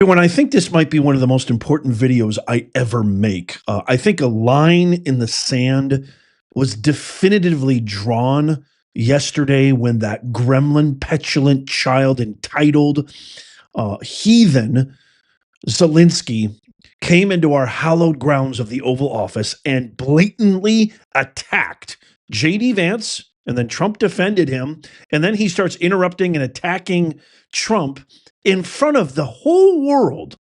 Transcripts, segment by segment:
When I think this might be one of the most important videos I ever make. I think a line in the sand was definitively drawn yesterday when that gremlin, petulant child, entitled heathen Zelensky came into our hallowed grounds of the Oval Office and blatantly attacked JD Vance, and then Trump defended him, and then he starts interrupting and attacking Trump in front of the whole world,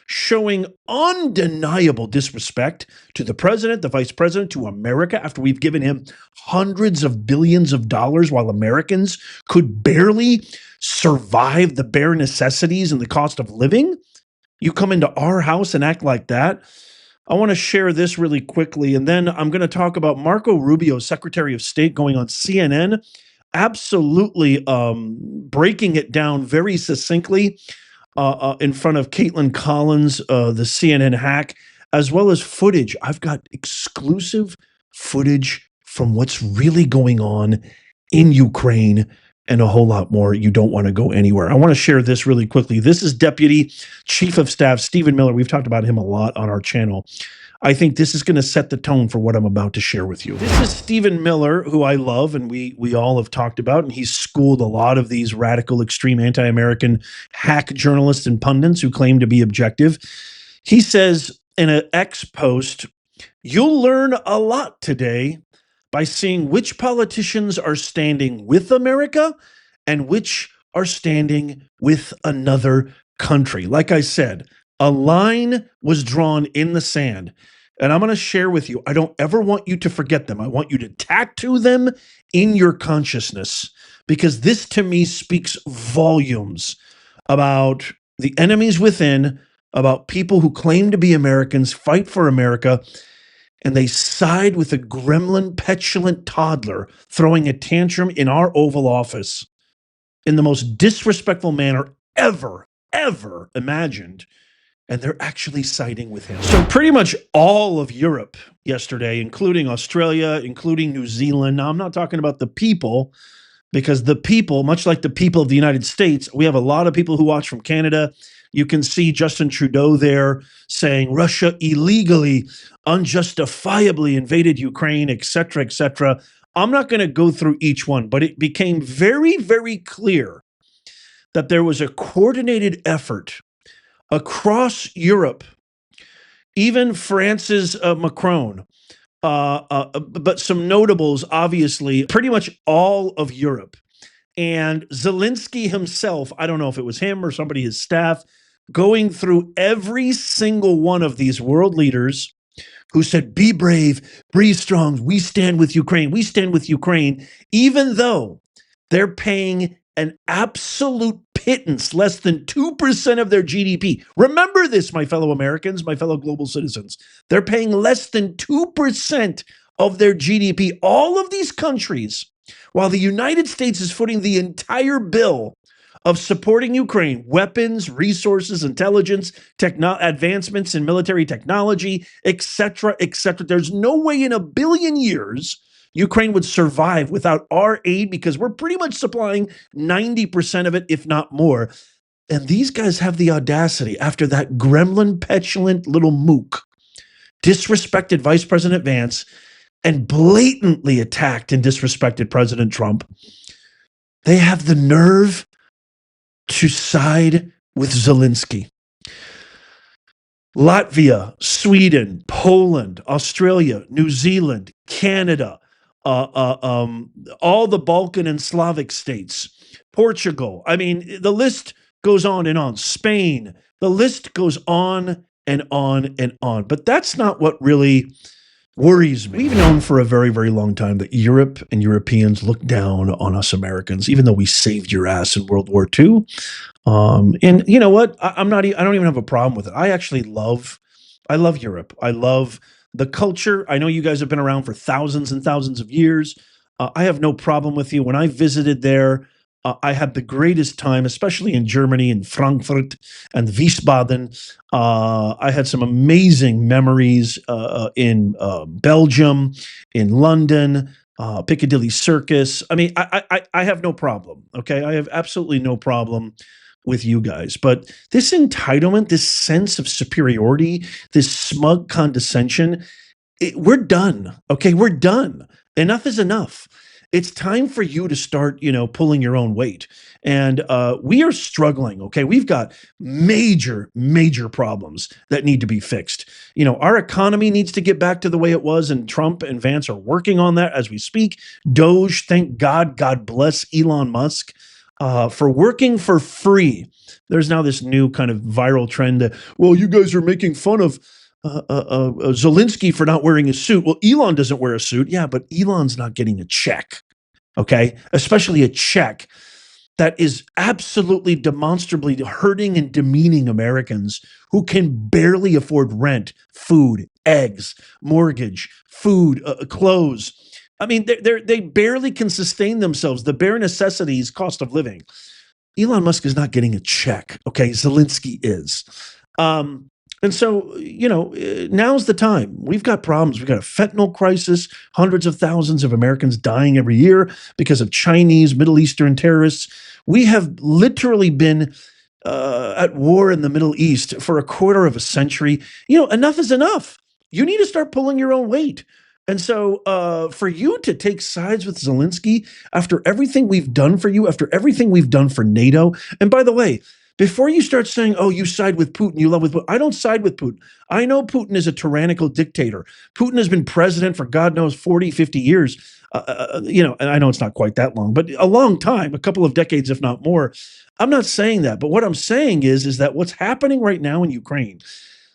showing undeniable disrespect to the president, the vice president, to America after we've given him hundreds of billions of dollars while Americans could barely survive the bare necessities and the cost of living. You come into our house and act like that. I want to share this really quickly, and then I'm going to talk about Marco Rubio, Secretary of State, going on CNN, absolutely breaking it down very succinctly in front of Caitlin Collins, the CNN hack, as well as footage. I've got exclusive footage from what's really going on in Ukraine and a whole lot more. You don't want to go anywhere. I want to share this really quickly. This is Deputy Chief of Staff Stephen Miller. We've talked about him a lot on our channel. I think this is going to set the tone for what I'm about to share with you. This is Stephen Miller, who I love, and we all have talked about, and he's schooled a lot of these radical, extreme, anti-American hack journalists and pundits who claim to be objective. He says in an X post, "You'll learn a lot today by seeing which politicians are standing with America and which are standing with another country." Like I said, a line was drawn in the sand, and I'm going to share with you. I don't ever want you to forget them. I want you to tattoo them in your consciousness, because this to me speaks volumes about the enemies within, about people who claim to be Americans, fight for America, and they side with a gremlin, petulant toddler throwing a tantrum in our Oval Office in the most disrespectful manner ever imagined. And they're actually siding with him. So pretty much all of Europe yesterday, including Australia, including New Zealand. Now, I'm not talking about the people, because the people, much like the people of the United States, we have a lot of people who watch from Canada. You can see Justin Trudeau there saying Russia illegally, unjustifiably invaded Ukraine, et cetera, et cetera. I'm not going to go through each one, but it became very, very clear that there was a coordinated effort across Europe, even France's Macron, but some notables, obviously, pretty much all of Europe. And Zelensky himself, I don't know if it was him or somebody, his staff, going through every single one of these world leaders who said, be brave, be strong, we stand with Ukraine, we stand with Ukraine, even though they're paying an absolute pittance, less than 2% of their GDP. Remember this, my fellow Americans, my fellow global citizens. They're paying less than 2% of their GDP. All of these countries, while the United States is footing the entire bill of supporting Ukraine, weapons, resources, intelligence, advancements in military technology, et cetera, et cetera. There's no way in a billion years Ukraine would survive without our aid, because we're pretty much supplying 90% of it, if not more. And these guys have the audacity, after that gremlin, petulant little mook disrespected Vice President Vance and blatantly attacked and disrespected President Trump, they have the nerve to side with Zelensky. Latvia, Sweden, Poland, Australia, New Zealand, Canada, all the Balkan and Slavic states, Portugal. I mean, the list goes on and on. Spain, the list goes on and on and on. But that's not what really worries me. We've known for a very, very long time that Europe and Europeans look down on us Americans, even though we saved your ass in World War II. And you know what? I don't even have a problem with it. I love Europe. I love the culture. I know you guys have been around for thousands and thousands of years. I have no problem with you. When I visited there, I had the greatest time, especially in Germany, in Frankfurt and Wiesbaden. I had some amazing memories in Belgium, in London, Piccadilly Circus. I mean, I have no problem, okay? I have absolutely no problem with you guys, but this entitlement, this sense of superiority, this smug condescension, we're done. Okay, we're done. Enough is enough. It's time for you to start, pulling your own weight. And we are struggling. Okay, we've got major, major problems that need to be fixed. Our economy needs to get back to the way it was, and Trump and Vance are working on that as we speak. Doge, thank God, God bless Elon Musk for working for free. There's now this new kind of viral trend that, well, you guys are making fun of Zelensky for not wearing a suit. Well, Elon doesn't wear a suit. Yeah, but Elon's not getting a check. Okay. Especially a check that is absolutely demonstrably hurting and demeaning Americans who can barely afford rent, food, eggs, mortgage, food, clothes. I mean, they barely can sustain themselves. The bare necessities, cost of living. Elon Musk is not getting a check. Okay. Zelensky is. And so, now's the time. We've got problems. We've got a fentanyl crisis, hundreds of thousands of Americans dying every year because of Chinese, Middle Eastern terrorists. We have literally been at war in the Middle East for a quarter of a century. Enough is enough. You need to start pulling your own weight. And so for you to take sides with Zelensky after everything we've done for you, after everything we've done for NATO, and by the way, before you start saying, oh, you side with Putin, you love with Putin, I don't side with Putin. I know Putin is a tyrannical dictator. Putin has been president for God knows 40, 50 years. And I know it's not quite that long, but a long time, a couple of decades, if not more. I'm not saying that. But what I'm saying is that what's happening right now in Ukraine,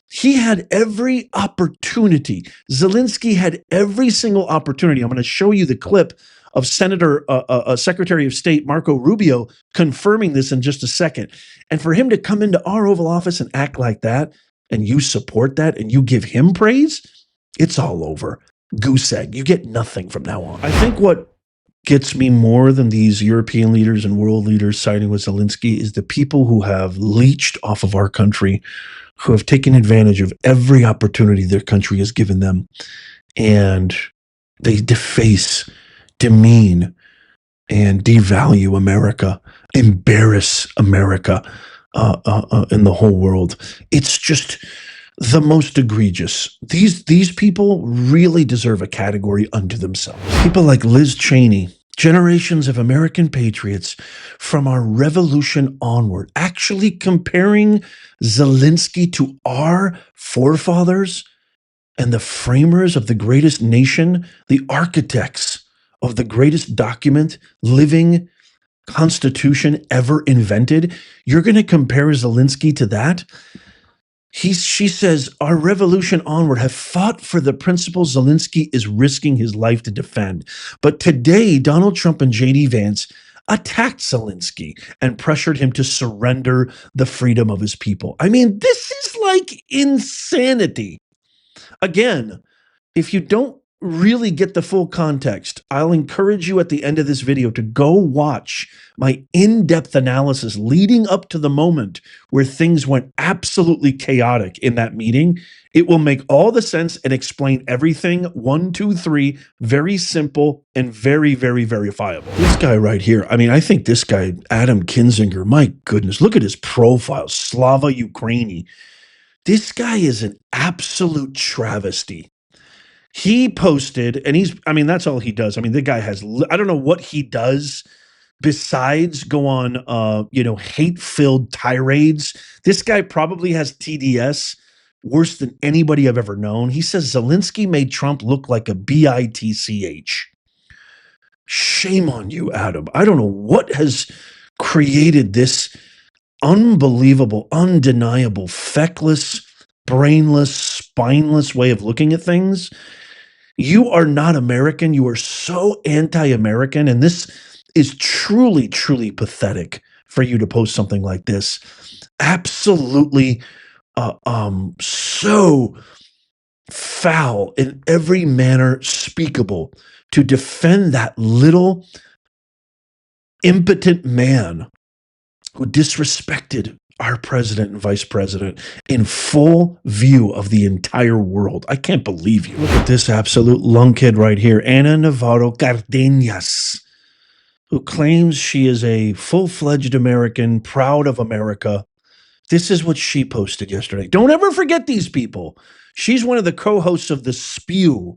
he had every opportunity. Zelensky had every single opportunity. I'm going to show you the clip of Secretary of State Marco Rubio confirming this in just a second. And for him to come into our Oval Office and act like that, and you support that, and you give him praise, it's all over. Goose egg. You get nothing from now on. I think what gets me more than these European leaders and world leaders siding with Zelensky is the people who have leached off of our country, who have taken advantage of every opportunity their country has given them, and they deface, demean, and devalue America, embarrass America in the whole world. It's just the most egregious. These people really deserve a category unto themselves. People like Liz Cheney, generations of American patriots from our revolution onward, actually comparing Zelensky to our forefathers and the framers of the greatest nation, the architects of the greatest document, living constitution ever invented. You're going to compare Zelensky to that? She says, our revolution onward have fought for the principles Zelensky is risking his life to defend. But today, Donald Trump and J.D. Vance attacked Zelensky and pressured him to surrender the freedom of his people. I mean, this is like insanity. Again, if you don't really get the full context, I'll encourage you at the end of this video to go watch my in-depth analysis leading up to the moment where things went absolutely chaotic in that meeting. It will make all the sense and explain everything. 1, 2, 3, very simple and very, very verifiable. This guy right here, I mean, I think this guy, Adam Kinzinger, my goodness, look at his profile, Slava Ukraini. This guy is an absolute travesty. He posted, and that's all he does. I mean, the guy has, I don't know what he does besides go on, hate-filled tirades. This guy probably has TDS worse than anybody I've ever known. He says Zelensky made Trump look like a bitch. Shame on you, Adam. I don't know what has created this unbelievable, undeniable, feckless, brainless, spineless way of looking at things. You are not American. You are so anti-American. And this is truly, truly pathetic for you to post something like this. Absolutely so foul in every manner speakable to defend that little impotent man who disrespected our president and vice president in full view of the entire world. I can't believe you. Look at this absolute lunkhead right here, Ana Navarro Cardenas, who claims she is a full-fledged American, proud of America. This is what she posted yesterday. Don't ever forget these people. She's one of the co-hosts of The Spew.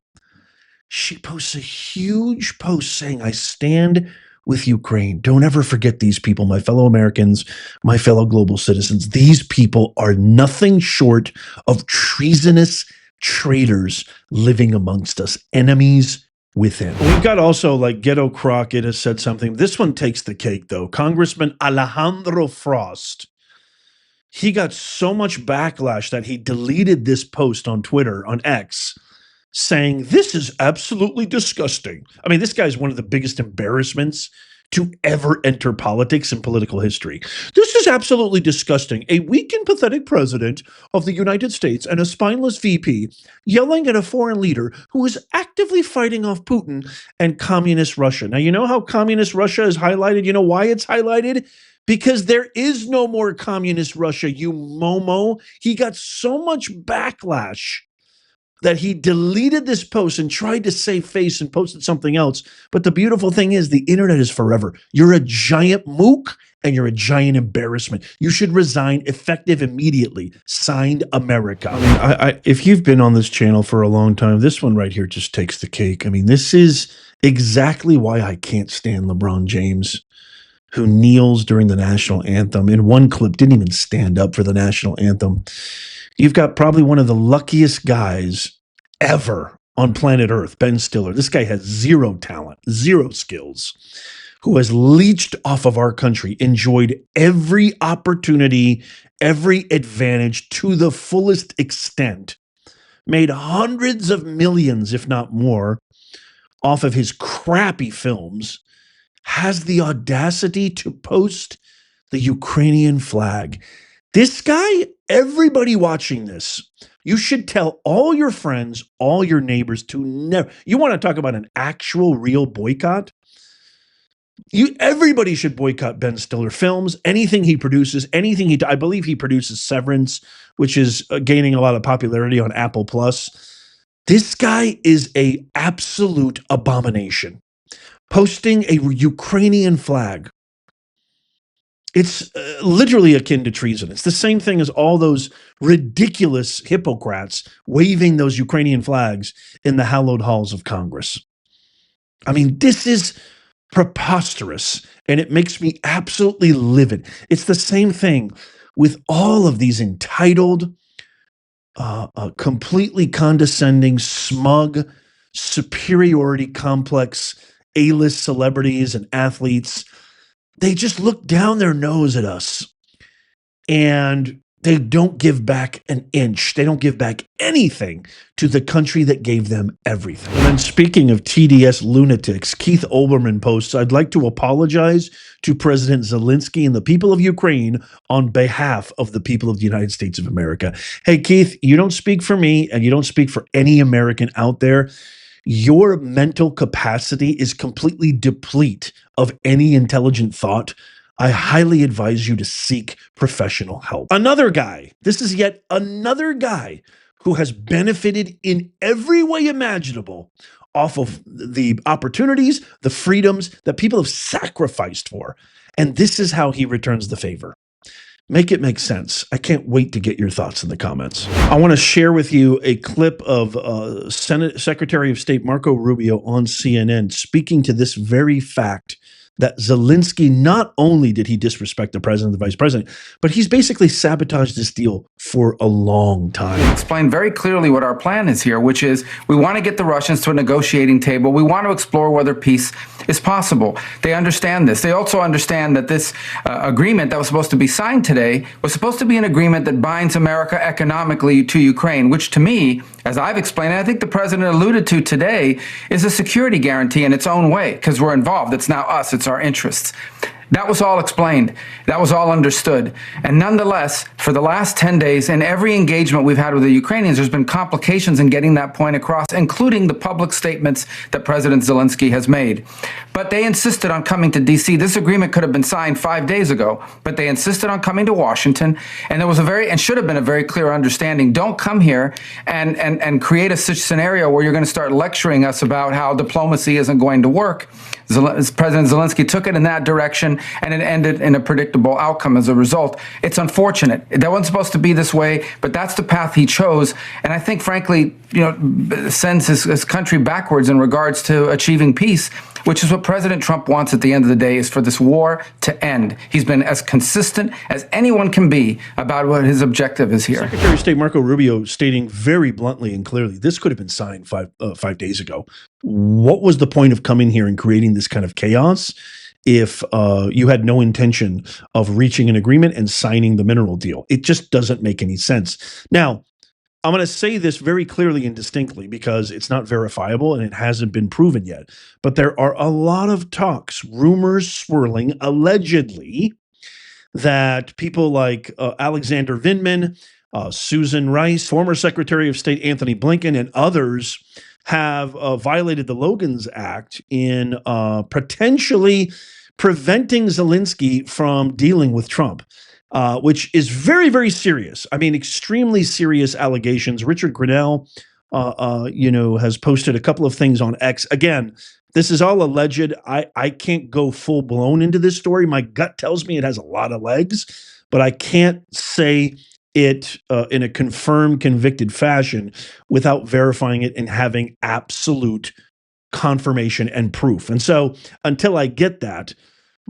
She posts a huge post saying, I stand with Ukraine. Don't ever forget these people, my fellow Americans, my fellow global citizens. These people are nothing short of treasonous traitors living amongst us, enemies within. We've got also like Ghetto Crockett has said something. This one takes the cake, though. Congressman Alejandro Frost. He got so much backlash that he deleted this post on Twitter, on X, saying, this is absolutely disgusting. I mean, this guy's one of the biggest embarrassments to ever enter politics and political history. This is absolutely disgusting. A weak and pathetic president of the United States and a spineless VP yelling at a foreign leader who is actively fighting off Putin and communist Russia. Now, you know how communist Russia is highlighted? You know why it's highlighted? Because there is no more communist Russia, you momo. He got so much backlash that he deleted this post and tried to save face and posted something else. But the beautiful thing is the internet is forever. You're a giant mook and you're a giant embarrassment. You should resign effective immediately. Signed, America. I mean, if you've been on this channel for a long time, this one right here just takes the cake. I mean, this is exactly why I can't stand LeBron James, who kneels during the national anthem. In one clip, didn't even stand up for the national anthem. You've got probably one of the luckiest guys ever on planet Earth, Ben Stiller. This guy has zero talent, zero skills, who has leached off of our country, enjoyed every opportunity, every advantage to the fullest extent, made hundreds of millions, if not more, off of his crappy films, has the audacity to post the Ukrainian flag. This guy, everybody watching this, you should tell all your friends, all your neighbors to never. You want to talk about an actual real boycott? Everybody should boycott Ben Stiller films, anything he produces, anything I believe he produces Severance, which is gaining a lot of popularity on Apple Plus. This guy is a absolute abomination. Posting a Ukrainian flag. It's literally akin to treason. It's the same thing as all those ridiculous hypocrites waving those Ukrainian flags in the hallowed halls of Congress. I mean, this is preposterous, and it makes me absolutely livid. It's the same thing with all of these entitled, completely condescending, smug, superiority complex A-list celebrities and athletes. They just look down their nose at us and they don't give back an inch. They don't give back anything to the country that gave them everything. And then speaking of TDS lunatics, Keith Olbermann posts, I'd like to apologize to President Zelensky and the people of Ukraine on behalf of the people of the United States of America. Hey, Keith, you don't speak for me and you don't speak for any American out there. Your mental capacity is completely deplete of any intelligent thought. I highly advise you to seek professional help. Another guy, this is yet another guy who has benefited in every way imaginable off of the opportunities, the freedoms that people have sacrificed for. And this is how he returns the favor. Make it make sense. I can't wait to get your thoughts in the comments. I want to share with you a clip of Senate Secretary of State Marco Rubio on CNN speaking to this very fact that Zelensky, not only did he disrespect the president and the vice president, but he's basically sabotaged this deal for a long time. Explain very clearly what our plan is here, which is we want to get the Russians to a negotiating table. We want to explore whether peace is possible. They understand this. They also understand that this agreement that was supposed to be signed today was supposed to be an agreement that binds America economically to Ukraine, which to me, as I've explained, and I think the president alluded to today, is a security guarantee in its own way, because we're involved. It's now us. It's our interests. That was all explained. That was all understood. And nonetheless, for the last 10 days, in every engagement we've had with the Ukrainians, there's been complications in getting that point across, including the public statements that President Zelensky has made. But they insisted on coming to D.C. This agreement could have been signed 5 days ago, but they insisted on coming to Washington. And there was and should have been a very clear understanding. Don't come here and create a such scenario where you're going to start lecturing us about how diplomacy isn't going to work. President Zelensky took it in that direction, and it ended in a predictable outcome as a result. It's unfortunate. That wasn't supposed to be this way, but that's the path he chose. And I think, frankly, sends his country backwards in regards to achieving peace, which is what President Trump wants at the end of the day, is for this war to end. He's been as consistent as anyone can be about what his objective is here. Secretary of State Marco Rubio stating very bluntly and clearly, this could have been signed 5 days ago. What was the point of coming here and creating this kind of chaos if you had no intention of reaching an agreement and signing the mineral deal? It just doesn't make any sense. Now, I'm going to say this very clearly and distinctly because it's not verifiable and it hasn't been proven yet. But there are a lot of talks, rumors swirling, allegedly, that people like Alexander Vindman, Susan Rice, former Secretary of State Anthony Blinken, and others have violated the Logan's Act in potentially preventing Zelensky from dealing with Trump. Which is very, very serious. I mean, extremely serious allegations. Richard Grenell, has posted a couple of things on X. Again, this is all alleged. I can't go full blown into this story. My gut tells me it has a lot of legs, but I can't say it in a confirmed, convicted fashion without verifying it and having absolute confirmation and proof. And so until I get that,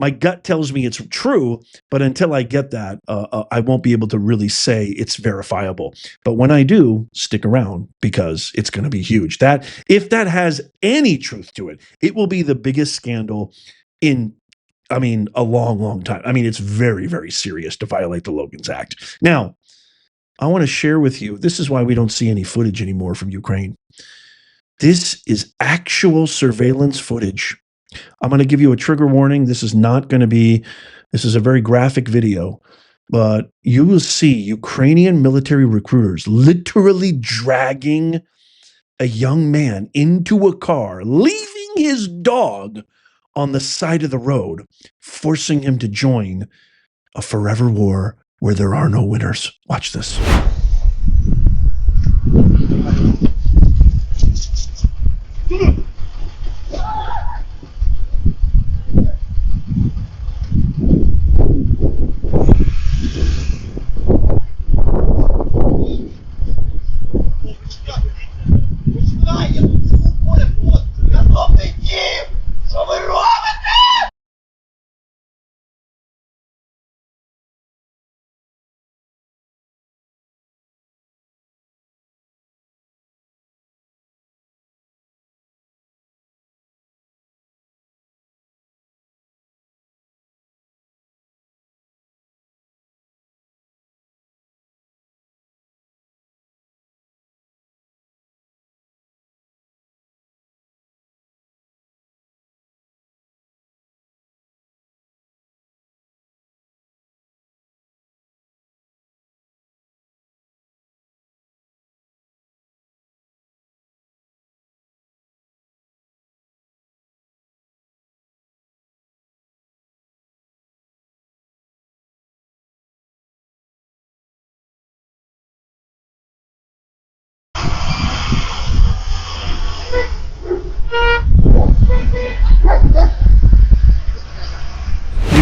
my gut tells me it's true, but until I get that, I won't be able to really say it's verifiable. But when I do, stick around because it's going to be huge. That if that has any truth to it, it will be the biggest scandal in, a long, long time. It's very, very serious to violate the Logan's Act. Now, I want to share with you, this is why we don't see any footage anymore from Ukraine. This is actual surveillance footage. I'm going to give you a trigger warning. This is a very graphic video, but you will see Ukrainian military recruiters literally dragging a young man into a car, leaving his dog on the side of the road, forcing him to join a forever war where there are no winners. Watch this.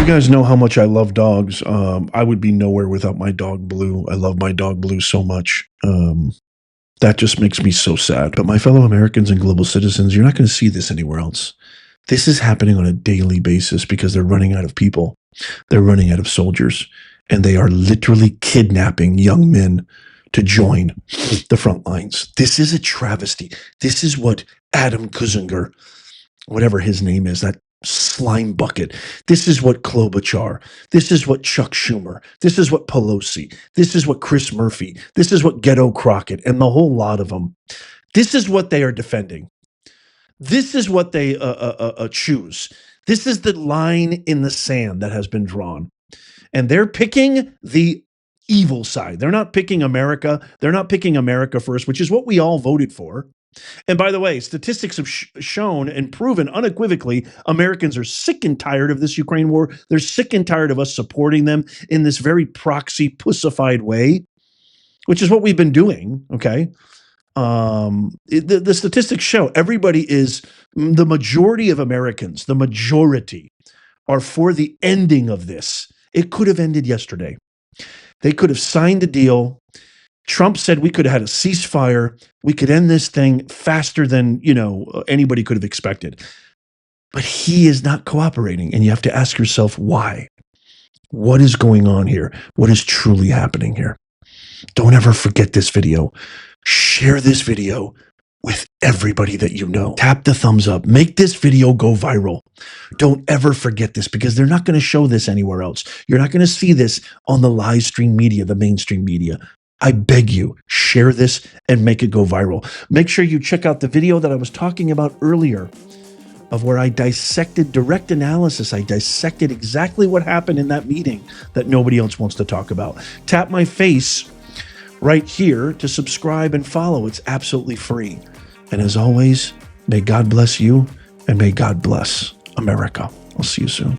You guys know how much I love dogs. I would be nowhere without my dog Blue. I love my dog Blue so much. That just makes me so sad. But my fellow Americans and global citizens, you're not going to see this anywhere else. This is happening on a daily basis because they're running out of people. They're running out of soldiers. And they are literally kidnapping young men to join the front lines. This is a travesty. This is what Adam Kuzinger, whatever his name is, that slime bucket. This is what Klobuchar. This is what Chuck Schumer. This is what Pelosi. This is what Chris Murphy. This is what Ghetto Crockett and the whole lot of them. This is what they are defending. This is what they choose. This is the line in the sand that has been drawn. And they're picking the evil side. They're not picking America. They're not picking America first, which is what we all voted for. And by the way, statistics have shown and proven unequivocally Americans are sick and tired of this Ukraine war. They're sick and tired of us supporting them in this very proxy, pussified way, which is what we've been doing, okay? The statistics show the majority of Americans, the majority are for the ending of this. It could have ended yesterday. They could have signed a deal. Trump said we could have had a ceasefire. We could end this thing faster than, anybody could have expected. But he is not cooperating. And you have to ask yourself, why? What is going on here? What is truly happening here? Don't ever forget this video. Share this video with everybody that you know. Tap the thumbs up. Make this video go viral. Don't ever forget this, because they're not going to show this anywhere else. You're not going to see this on the live stream media, the mainstream media. I beg you, share this and make it go viral. Make sure you check out the video that I was talking about earlier of where I dissected direct analysis. I dissected exactly what happened in that meeting that nobody else wants to talk about. Tap my face right here to subscribe and follow. It's absolutely free. And as always, may God bless you and may God bless America. I'll see you soon.